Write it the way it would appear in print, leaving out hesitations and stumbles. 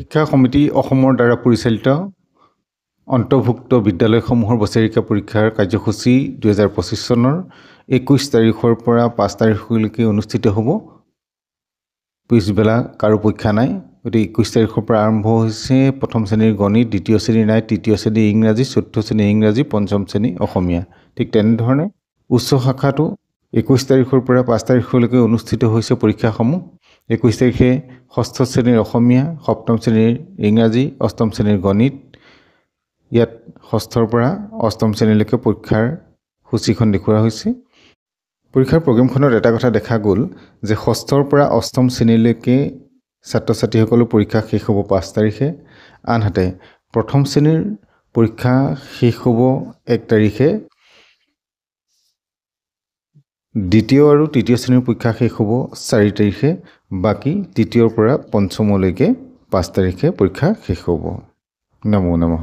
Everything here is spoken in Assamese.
শিক্ষা সমিতি অসমৰ দ্বাৰা পৰিচালিত অন্তৰ্ভুক্ত বিদ্যালয়সমূহৰ বছৰেকীয়া পৰীক্ষাৰ কাৰ্যসূচী 2025 চনৰ 21 তাৰিখৰ পৰা 5 তাৰিখলৈকে অনুষ্ঠিত হ'ব। পিছবেলা কাৰো পৰীক্ষা নাই। গতিকে 21 তাৰিখৰ পৰা আৰম্ভ হৈছে প্ৰথম শ্ৰেণীৰ গণিত, দ্বিতীয় শ্ৰেণীৰ নাই, তৃতীয় শ্ৰেণীৰ ইংৰাজী, চতুৰ্থ শ্ৰেণীৰ ইংৰাজী, পঞ্চম শ্ৰেণীৰ অসমীয়া। ঠিক তেনেধৰণে উচ্চ শাখাটো 21 তাৰিখৰ পৰা 5 তাৰিখলৈকে অনুষ্ঠিত হৈছে পৰীক্ষাসমূহ। 21 তাৰিখে ষষ্ঠ শ্ৰেণীৰ অসমীয়া, সপ্তম শ্ৰেণীৰ ইংৰাজী, অষ্টম শ্ৰেণীৰ গণিত। ইয়াত ষষ্ঠৰ পৰা অষ্টম শ্ৰেণীলৈকে পৰীক্ষাৰ সূচীখন দেখুওৱা হৈছে। পৰীক্ষাৰ প্ৰগ্ৰেমখনত এটা কথা দেখা গ'ল যে ষষ্ঠৰ পৰা অষ্টম শ্ৰেণীলৈকে ছাত্ৰ ছাত্ৰীসকলৰ পৰীক্ষা শেষ হ'ব 5 তাৰিখে, আনহাতে প্ৰথম শ্ৰেণীৰ পৰীক্ষা শেষ হ'ব 1 তাৰিখে, দ্বিতীয় আৰু তৃতীয় শ্ৰেণীৰ পৰীক্ষা শেষ হ'ব 4 তাৰিখে, বাকী তৃতীয়ৰ পৰা পঞ্চমলৈকে 5 তাৰিখে পৰীক্ষা শেষ হ'ব। নমো নমঃ।